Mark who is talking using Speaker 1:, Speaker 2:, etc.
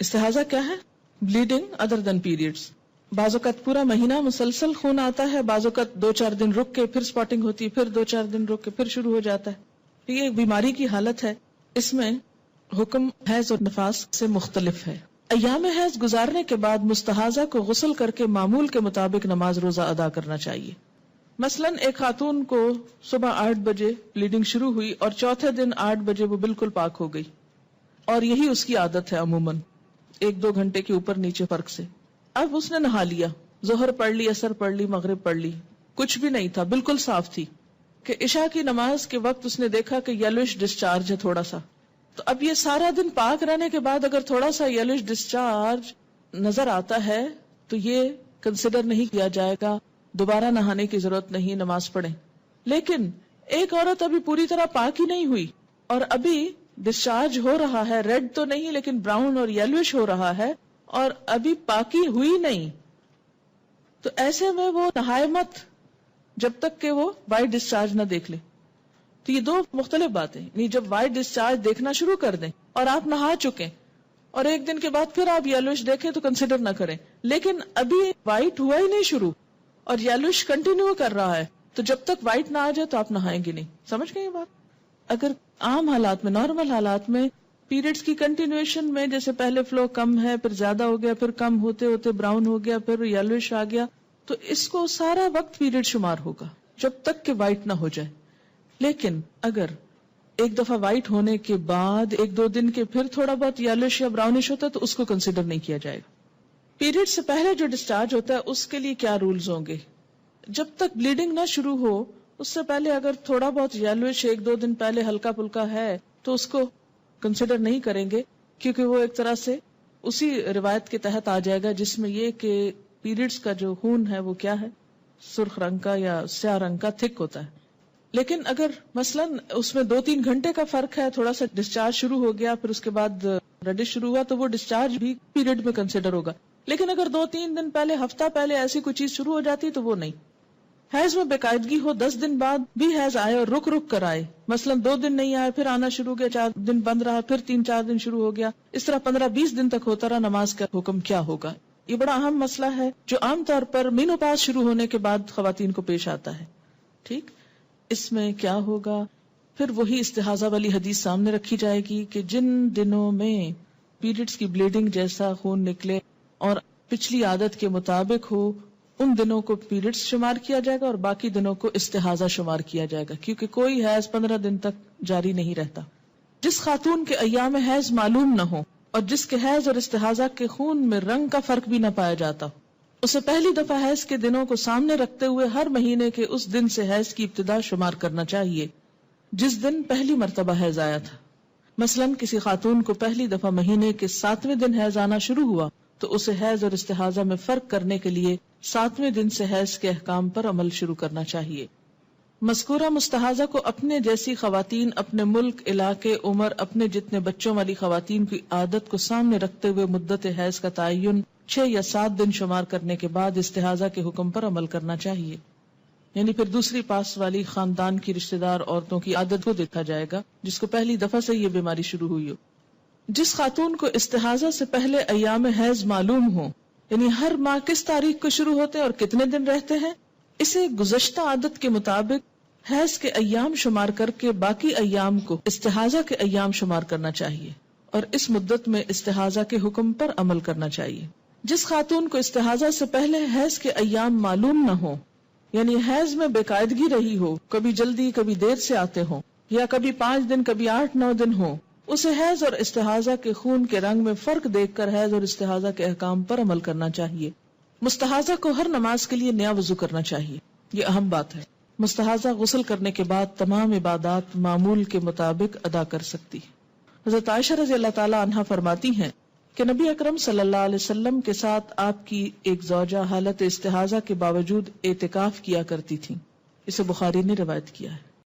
Speaker 1: استحاضہ کیا ہے؟ Bleeding other دین periods. بعض اوقات پورا مہینہ مسلسل خون آتا ہے، بعض اوقات 2-4 دن رک کے پھر اسپاٹنگ ہوتی ہے، پھر 2-4 دن رک کے پھر شروع ہو جاتا ہے. یہ ایک بیماری کی حالت ہے. اس میں حکم حیض اور نفاس سے مختلف ہے. ایام حیض گزارنے کے بعد مستحاضہ کو غسل کر کے معمول کے مطابق نماز روزہ ادا کرنا چاہیے. مثلا ایک خاتون کو صبح 8 بجے بلیڈنگ شروع ہوئی اور چوتھے دن 8 بجے وہ بالکل پاک ہو گئی، اور یہی اس کی عادت ہے عموماً 1-2 گھنٹے کے اوپر نیچے فرق سے. اب اس نے نہا لیا، ظہر پڑھ لی، عصر پڑھ لی، مغرب پڑھ لی، کچھ بھی نہیں تھا، بالکل صاف تھی کہ عشاء کی نماز کے وقت اس نے دیکھا کہ یلوش ڈسچارج ہے تھوڑا سا. تو اب یہ سارا دن پاک رہنے کے بعد اگر تھوڑا سا یلوش ڈسچارج نظر آتا ہے تو یہ کنسیڈر نہیں کیا جائے گا، دوبارہ نہانے کی ضرورت نہیں، نماز پڑھیں. لیکن ایک عورت ابھی پوری طرح پاک ہی نہیں ہوئی اور ابھی ڈسچارج ہو رہا ہے، ریڈ تو نہیں لیکن براؤن اور یلوش ہو رہا ہے، اور ابھی پاکی ہوئی نہیں، تو ایسے میں وہ نہائے مت جب تک کہ وہ وائٹ ڈسچارج نہ دیکھ لے. تو یہ 2 مختلف باتیں. یعنی جب وائٹ ڈسچارج دیکھنا شروع کر دیں اور آپ نہا چکے اور 1 دن کے بعد پھر آپ یلوش دیکھیں تو کنسیڈر نہ کریں. لیکن ابھی وائٹ ہوا ہی نہیں شروع اور یلوش کنٹینیو کر رہا ہے، تو جب تک وائٹ نہ آ جائے تو آپ نہائیں گے نہیں. سمجھ گئے یہ بات؟ اگر عام حالات میں، نارمل حالات میں پیریڈز کی کنٹینویشن میں جیسے پہلے فلو کم ہے، پھر زیادہ ہو گیا، پھر کم ہوتے ہوتے براؤن ہو گیا، پھر یلوش آ گیا، تو اس کو سارا وقت پیریڈ شمار ہوگا جب تک کہ وائٹ نہ ہو جائے. لیکن اگر ایک دفعہ وائٹ ہونے کے بعد 1-2 دن کے پھر تھوڑا بہت یلوش یا براؤنش ہوتا ہے تو اس کو کنسیڈر نہیں کیا جائے گا. پیریڈ سے پہلے جو ڈسچارج ہوتا ہے اس کے لیے کیا رولز ہوں گے؟ جب تک بلیڈنگ نہ شروع ہو اس سے پہلے اگر تھوڑا بہت یلوش 1-2 دن پہلے ہلکا پھلکا ہے تو اس کو کنسیڈر نہیں کریں گے، کیونکہ وہ ایک طرح سے اسی روایت کے تحت آ جائے گا جس میں یہ کہ پیریڈز کا جو خون ہے وہ کیا ہے، سرخ رنگ کا یا سیاہ رنگ کا، تھک ہوتا ہے. لیکن اگر مثلا اس میں 2-3 گھنٹے کا فرق ہے، تھوڑا سا ڈسچارج شروع ہو گیا پھر اس کے بعد ریڈش شروع ہوا تو وہ ڈسچارج بھی پیریڈ میں کنسیڈر ہوگا. لیکن اگر 2-3 دن پہلے، ہفتہ پہلے ایسی کوئی چیز شروع ہو جاتی تو وہ نہیں. حیض میں باقاعدگی ہو، 10 دن بعد بھی حیض آئے اور رک رک کر آئے، مثلا 2 دن نہیں آئے پھر آنا شروع ہو گیا، 4 دن بند رہا پھر 3-4 دن شروع ہو گیا، اس طرح 15-20 دن تک ہوتا رہا، نماز کا حکم کیا ہوگا؟ یہ بڑا اہم مسئلہ ہے جو عام طور پر مینوپاز شروع ہونے کے بعد خواتین کو پیش آتا ہے. ٹھیک، اس میں کیا ہوگا؟ پھر وہی استحاضہ والی حدیث سامنے رکھی جائے گی کہ جن دنوں میں پیریڈز کی بلیڈنگ جیسا خون نکلے اور پچھلی عادت کے مطابق ہو ان دنوں کو پیریڈز شمار کیا جائے گا اور باقی دنوں کو استحاضہ شمار کیا جائے گا، کیونکہ کوئی حیض 15 دن تک جاری نہیں رہتا. جس خاتون کے ایام حیض معلوم نہ ہو اور جس کے حیض اور استحاضہ کے خون میں رنگ کا فرق بھی نہ پایا جاتا، اسے پہلی دفعہ حیض کے دنوں کو سامنے رکھتے ہوئے ہر مہینے کے اس دن سے حیض کی ابتدا شمار کرنا چاہیے جس دن پہلی مرتبہ حیض آیا تھا. مثلا کسی خاتون کو پہلی دفعہ مہینے کے 7ویں دن حیض آنا شروع ہوا تو اسے حیض اور استحاضہ میں فرق کرنے کے لیے 7ویں دن سے حیض کے احکام پر عمل شروع کرنا چاہیے. مذکورہ مستحاضہ کو اپنے جیسی خواتین، اپنے ملک، علاقے، عمر، اپنے جتنے بچوں والی خواتین کی عادت کو سامنے رکھتے ہوئے مدت حیض کا تعین 6 یا 7 دن شمار کرنے کے بعد استحاضہ کے حکم پر عمل کرنا چاہیے. یعنی پھر دوسری پاس والی خاندان کی رشتہ دار عورتوں کی عادت کو دیکھا جائے گا جس کو پہلی دفعہ سے یہ بیماری شروع ہوئی ہو. جس خاتون کو استحاضہ سے پہلے ایام حیض معلوم ہو، یعنی ہر ماہ کس تاریخ کو شروع ہوتے ہیں اور کتنے دن رہتے ہیں، اسے گزشتہ عادت کے مطابق حیض کے ایام شمار کر کے باقی ایام کو استحاضہ کے ایام شمار کرنا چاہیے اور اس مدت میں استحاضہ کے حکم پر عمل کرنا چاہیے. جس خاتون کو استحاضہ سے پہلے حیض کے ایام معلوم نہ ہو، یعنی حیض میں بے قاعدگی رہی ہو، کبھی جلدی کبھی دیر سے آتے ہوں یا کبھی 5 دن کبھی 8-9 دن ہو، اسے حیض اور استحاضہ کے خون کے رنگ میں فرق دیکھ کر حیض اور استحاضہ کے احکام پر عمل کرنا چاہیے. مستحاضہ کو ہر نماز کے لیے نیا وضو کرنا چاہیے، یہ اہم بات ہے. مستحاضہ غسل کرنے کے بعد تمام عبادات معمول کے مطابق ادا کر سکتی. حضرت عائشہ رضی اللہ تعالی عنہا فرماتی ہیں کہ نبی اکرم صلی اللہ علیہ وسلم کے ساتھ آپ کی ایک زوجہ حالت استحاضہ کے باوجود اعتکاف کیا کرتی تھی. اسے بخاری نے روایت کیا ہے.